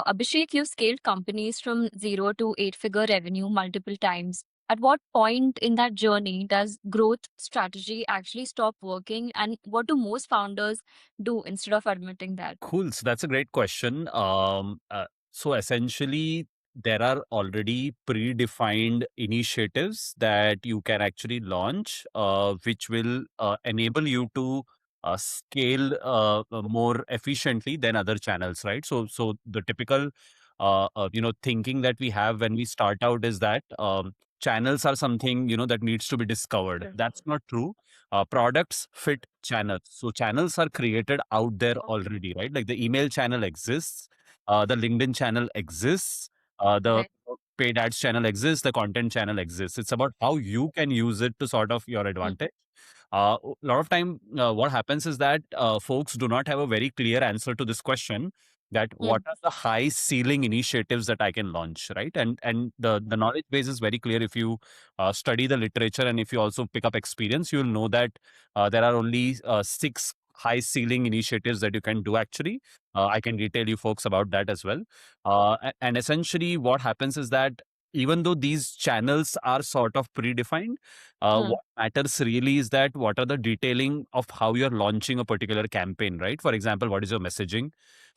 Abhishek, you've scaled companies from 0 to 8-figure revenue multiple times. At what point in that journey does growth strategy actually stop working? And what do most founders do instead of admitting that? Cool. So that's a great question. So essentially, there are already predefined initiatives that you can actually launch, which will enable you to scale more efficiently than other channels, right? So the typical, thinking that we have when we start out is that channels are something that needs to be discovered. Sure. That's not true. Products fit channels. So channels are created out there already, right? Like the email channel exists, the LinkedIn channel exists, the Right. paid ads channel exists, the content channel exists. It's about how you can use it to sort of your Mm, advantage. A lot of time, what happens is that folks do not have a very clear answer to this question, that what mm, are the high ceiling initiatives that I can launch, right? And the knowledge base is very clear. If you study the literature and if you also pick up experience, you'll know that there are only six high ceiling initiatives that you can do actually. I can detail you folks about that as well. And essentially what happens is that even though these channels are sort of predefined, mm, what matters really is that what are the detailing of how you're launching a particular campaign, right? For example, what is your messaging?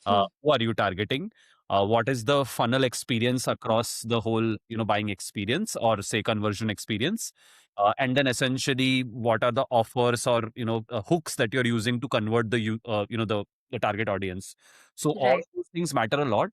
mm. Who are you targeting? What is the funnel experience across the whole, buying experience or say conversion experience? And then essentially, what are the offers or hooks that you're using to convert the target audience? So all Right. those things matter a lot.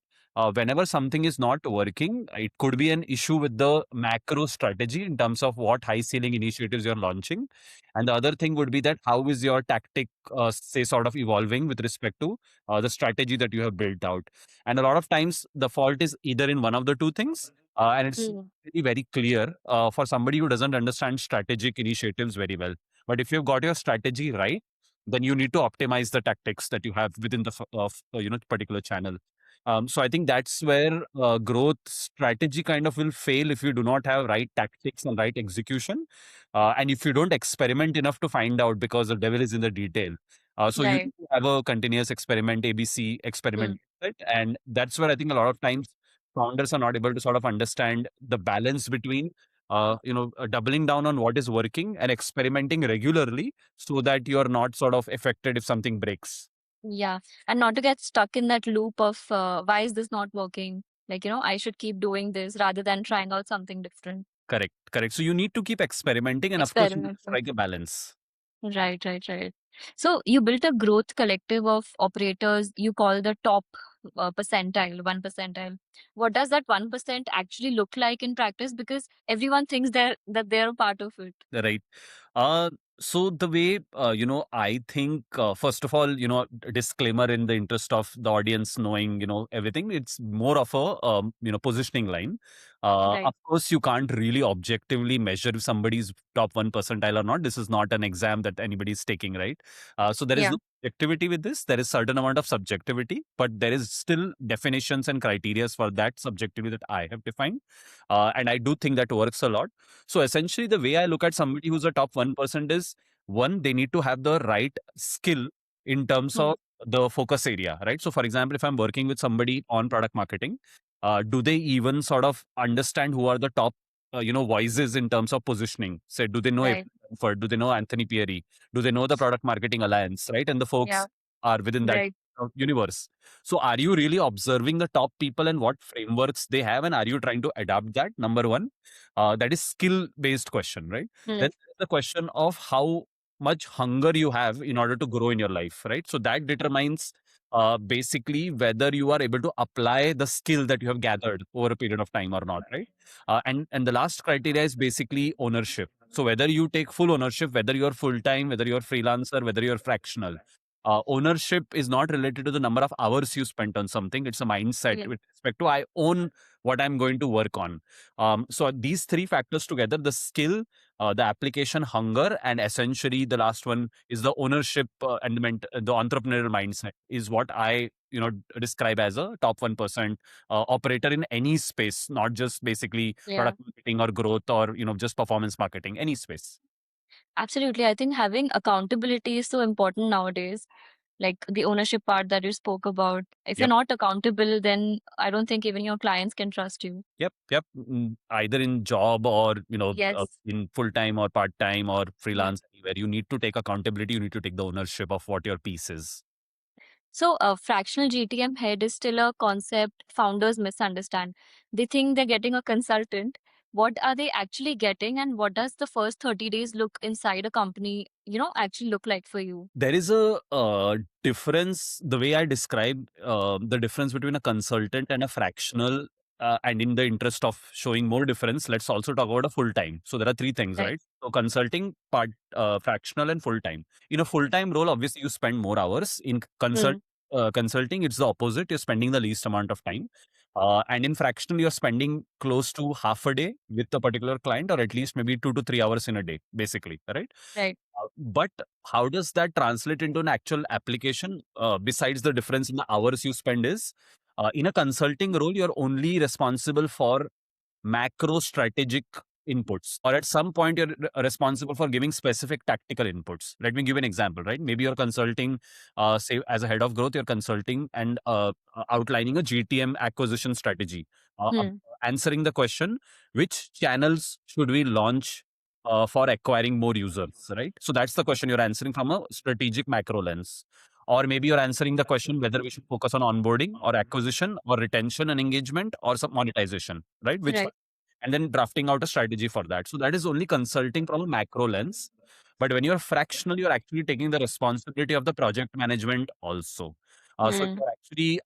Whenever something is not working, it could be an issue with the macro strategy in terms of what high ceiling initiatives you're launching. And the other thing would be that how is your tactic, say, sort of evolving with respect to the strategy that you have built out. And a lot of times the fault is either in one of the two things, and it's Mm. very, very clear for somebody who doesn't understand strategic initiatives very well. But if you've got your strategy right, then you need to optimize the tactics that you have within the particular channel. So I think that's where growth strategy kind of will fail if you do not have right tactics and right execution, and if you don't experiment enough to find out, because the devil is in the detail. So you Right. need to have a continuous experiment, ABC Mm. experiment, right? And that's where I think a lot of times founders are not able to sort of understand the balance between doubling down on what is working and experimenting regularly so that you're not sort of affected if something breaks. Yeah. And not to get stuck in that loop of why is this not working? Like, I should keep doing this rather than trying out something different. Correct, correct. So you need to keep experimenting, and of course, you need to Experiment. strike a balance. Right, right, right. So you built a growth collective of operators you call the top percentile, 1 percentile. What does that 1% actually look like in practice? Because everyone thinks they're a part of it. Right. Uh, so the way, I think, first of all, a disclaimer in the interest of the audience knowing, everything, it's more of a, positioning line. Right. Of course, you can't really objectively measure if somebody's top 1 percentile or not. This is not an exam that anybody's taking, right? So there is Yeah. no objectivity with this. There is certain amount of subjectivity, but there is still definitions and criterias for that subjectivity that I have defined. And I do think that works a lot. So essentially, the way I look at somebody who's a top 1% is one, they need to have the right skill in terms Hmm. of the focus area, right? So, for example, if I'm working with somebody on product marketing, do they even sort of understand who are the top, voices in terms of positioning? Say, do they know Right. April Dunford? Do they know Anthony Pieri? Do they know the Product Marketing Alliance, right? And the folks Yeah. are within that Right. universe. So, are you really observing the top people and what frameworks they have, and are you trying to adapt that? Number one, that is skill based question, right? Hmm. Then there's the question of how much hunger you have in order to grow in your life, right? So that determines basically whether you are able to apply the skill that you have gathered over a period of time or not, right? And the last criteria is basically ownership. So whether you take full ownership, whether you're full time, whether you're freelancer, whether you're fractional, ownership is not related to the number of hours you spent on something. It's a mindset Yeah. with respect to I own what I'm going to work on. So these three factors together, the skill, the application hunger, and essentially the last one is the ownership and the entrepreneurial mindset is what I describe as a top 1% operator in any space, not just basically Yeah. product marketing or growth or just performance marketing, any space. Absolutely. I think having accountability is so important nowadays. like the ownership part that you spoke about. If you're Yep. not accountable, then I don't think even your clients can trust you. Yep. Yep. Either in job or, Yes. in full time or part time or Hmm. freelance, anywhere, you need to take accountability. You need to take the ownership of what your piece is. So, a fractional GTM head is still a concept founders misunderstand. They think they're getting a consultant. What are they actually getting, and what does the first 30 days look inside a company, actually look like for you? There is a difference, the way I describe the difference between a consultant and a fractional. And in the interest of showing more difference, let's also talk about a full time. So there are three things, Right. right? So consulting part, fractional and full time. In a full time role, obviously you spend more hours. In Hmm. consulting, it's the opposite. You're spending the least amount of time. And in fractional, you're spending close to half a day with a particular client, or at least maybe 2 to 3 hours in a day, basically, right? Right. But how does that translate into an actual application? Besides the difference in the hours you spend is, in a consulting role, you're only responsible for macro strategic inputs, or at some point you're responsible for giving specific tactical inputs. Let me give an example, right? Maybe you're consulting, say as a head of growth, you're consulting and outlining a GTM acquisition strategy, Hmm. answering the question, which channels should we launch for acquiring more users, right? So that's the question you're answering from a strategic macro lens. Or maybe you're answering the question whether we should focus on onboarding or acquisition or retention and engagement or some monetization, right? Which one? Right. And then drafting out a strategy for that. So that is only consulting from a macro lens. But when you're fractional, you're actually taking the responsibility of the project management also. So Hmm. you're actually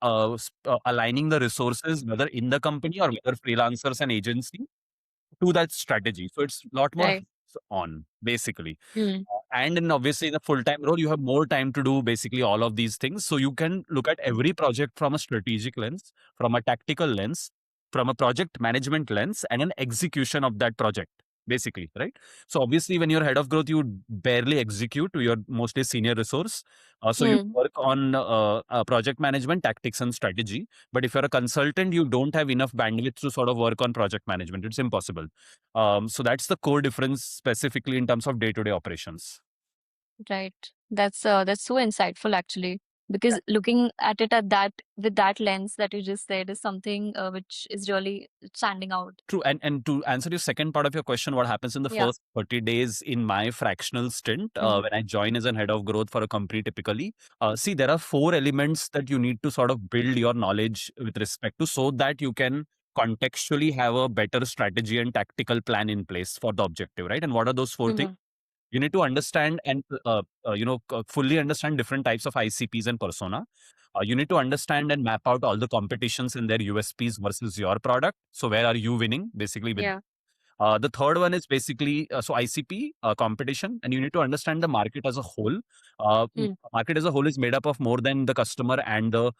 aligning the resources, whether in the company or whether freelancers and agency, to that strategy. So it's a lot more Right. hands on, basically. Hmm. And in obviously in a full-time role, you have more time to do basically all of these things. So you can look at every project from a strategic lens, from a tactical lens, from a project management lens, and an execution of that project, basically, right? So obviously, when you're head of growth, you barely execute. You're mostly senior resource. So you Hmm. work on project management, tactics, and strategy. But if you're a consultant, you don't have enough bandwidth to sort of work on project management. It's impossible. So that's the core difference specifically in terms of day-to-day operations. Right. That's so insightful actually, because looking at it at that with that lens that you just said is something which is really standing out. True. And to answer your second part of your question, what happens in the Yeah. first 30 days in my fractional stint, Hmm. when I join as an head of growth for a company typically, see, there are four elements that you need to sort of build your knowledge with respect to, so that you can contextually have a better strategy and tactical plan in place for the objective, right? And what are those four things? Hmm. You need to understand and fully understand different types of ICPs and persona. You need to understand and map out all the competitions and their USPs versus your product. So where are you winning basically with? Yeah. The third one is basically so ICP competition, and you need to understand the market as a whole. Hmm. Market as a whole is made up of more than the customer and the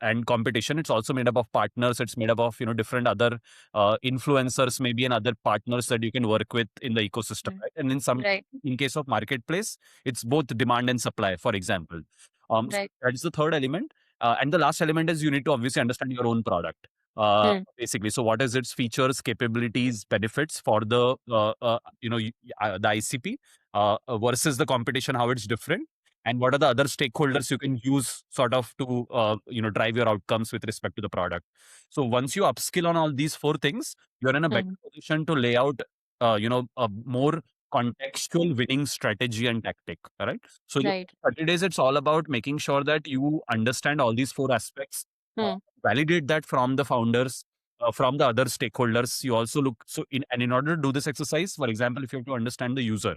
and competition. It's also made up of partners. It's made up of different other influencers, maybe, and other partners that you can work with in the ecosystem. Hmm. Right? And Right. in case of marketplace, it's both demand and supply. For example, so Right. that is the third element. And the last element is you need to obviously understand your own product. Hmm. Basically, so what is its features, capabilities, benefits for the the ICP versus the competition, how it's different, and what are the other stakeholders you can use sort of to drive your outcomes with respect to the product. So once you upskill on all these four things, you're in a better Hmm. position to lay out a more contextual winning strategy and tactic. All right. So your Right. 30 days, it's all about making sure that you understand all these four aspects, uh, Hmm. validate that from the founders, from the other stakeholders. You also look, so in order to do this exercise, for example, if you have to understand the user,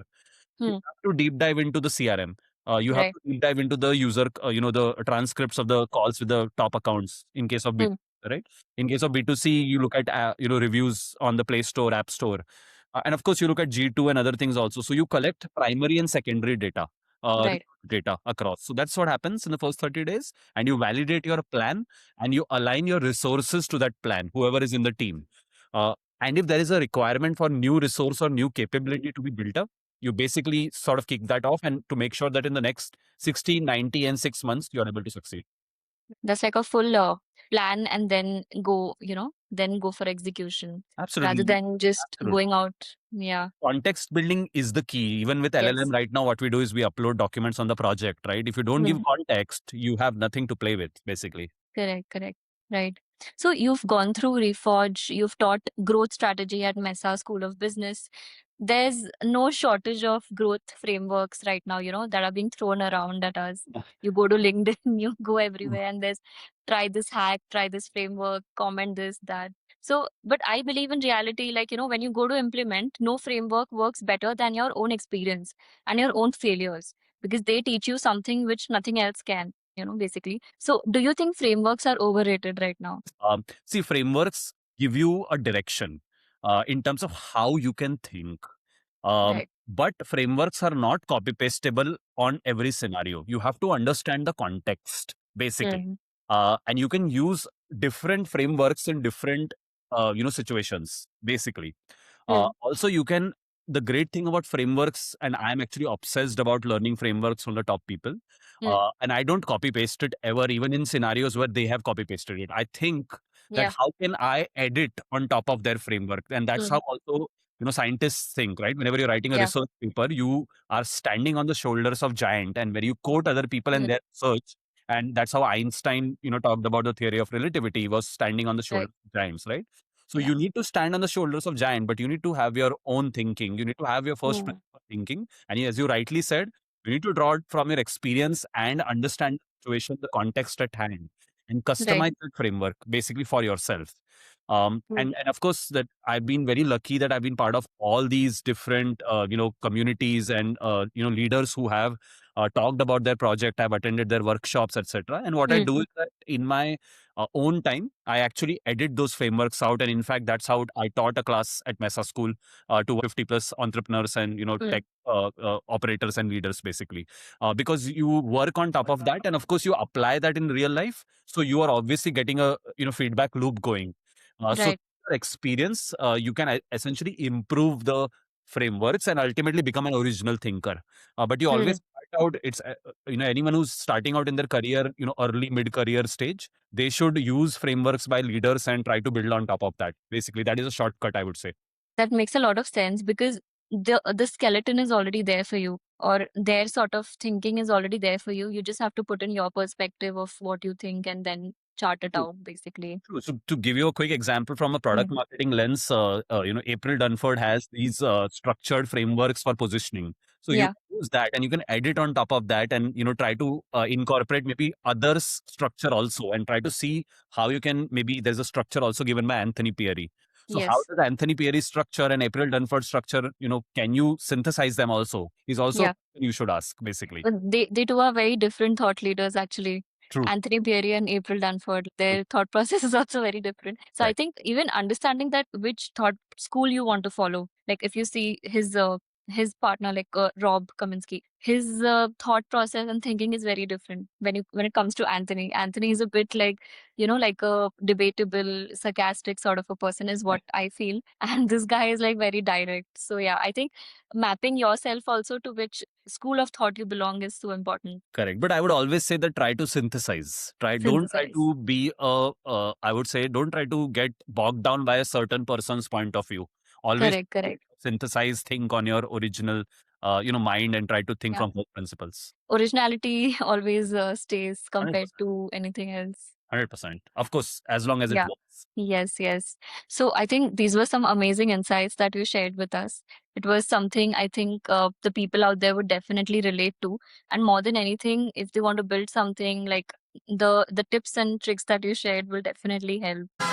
you Hmm. have to deep dive into the CRM. You have Right. to deep dive into the user, the transcripts of the calls with the top accounts in case of Hmm. B2C, right? In case of B2C, you look at reviews on the Play Store, App Store, and of course you look at G2 and other things also. So you collect primary and secondary data, Right. data across. So that's what happens in the first 30 days, and you validate your plan and you align your resources to that plan, whoever is in the team. Uh, and if there is a requirement for new resource or new capability to be built up, you basically sort of kick that off, and to make sure that in the next 60, 90, and 6 months, you're able to succeed. That's like a full plan and then go, then go for execution rather Absolutely. than just Absolutely. going out. Yeah. Context building is the key. Even with LLM Yes. right now, what we do is we upload documents on the project, right? If you don't give Mm. context, you have nothing to play with, basically. Correct, correct. Right. So you've gone through Reforge, you've taught growth strategy at Mesa School of Business. There's no shortage of growth frameworks right now, that are being thrown around at us. You go to LinkedIn, you go everywhere, and there's try this hack, try this framework, comment this, that. So, but I believe in reality, like, when you go to implement, no framework works better than your own experience and your own failures because they teach you something which nothing else can, basically. So, do you think frameworks are overrated right now? See, frameworks give you a direction in terms of how you can think. Right. But frameworks are not copy pastable on every scenario. You have to understand the context, basically. Mm, And you can use different frameworks in different, situations, basically. mm, Also, you can, the great thing about frameworks, and I'm actually obsessed about learning frameworks from the top people. mm. And I don't copy paste it ever, even in scenarios where they have copy pasted it. I think that Yeah. how can I edit on top of their framework? And that's how Mm, also, scientists think, right? Whenever you're writing a yeah. research paper, you are standing on the shoulders of giant, and where you quote other people and Mm, their research. And that's how Einstein, talked about the theory of relativity. He was standing on the right. shoulders of giants, right? So Yeah. you need to stand on the shoulders of giant, but you need to have your own thinking. You need to have your first Mm, principle thinking. And as you rightly said, you need to draw it from your experience and understand the situation, the context at hand, and right. customize that framework basically for yourself. Mm, And of course that I've been very lucky that I've been part of all these different communities and leaders who have talked about their project. I've attended their workshops, etc. And what I mm, do is that in my own time, I actually edit those frameworks out. And in fact, that's how I taught a class at Mesa School to 50 plus entrepreneurs and mm, tech operators and leaders, basically, because you work on top of that, and of course you apply that in real life. So you are obviously getting a feedback loop going. So right. experience, you can essentially improve the frameworks and ultimately become an original thinker. But you always Mm. start out. It's anyone who's starting out in their career, early mid career stage, they should use frameworks by leaders and try to build on top of that. Basically, that is a shortcut, I would say. That makes a lot of sense because the skeleton is already there for you, or their sort of thinking is already there for you. You just have to put in your perspective of what you think and then chart it out, basically. True. So to give you a quick example from a product Mm. marketing lens, April Dunford has these structured frameworks for positioning. So you Yeah. can use that and you can edit on top of that and, try to incorporate maybe others structure also and try to see how you can, maybe there's a structure also given by Anthony Pieri. So how Yes. does Anthony Pieri structure and April Dunford structure, can you synthesize them also? Is also a Yeah. question you should ask, basically. But they two are very different thought leaders, actually. True. Anthony Pieri and April Dunford, True. their thought process is also very different. So I Right. think even understanding that which thought school you want to follow, like if you see his partner, like Rob Kaminsky, his thought process and thinking is very different when it comes to Anthony. Anthony is a bit like like a debatable, sarcastic sort of a person is what I feel, and this guy is like very direct. So yeah, I think mapping yourself also to which school of thought you belong is so important. Correct. But I would always say that try to synthesize. Don't try Synthesize. to be I would say, don't try to get bogged down by a certain person's point of view. Always Correct, correct. synthesize, think on your original, mind and try to think Yeah. from those principles. Originality always stays compared 100%. to anything else. 100%. Of course, as long as it Yeah. works. Yes, yes. So I think these were some amazing insights that you shared with us. It was something I think the people out there would definitely relate to. And more than anything, if they want to build something, like the tips and tricks that you shared will definitely help.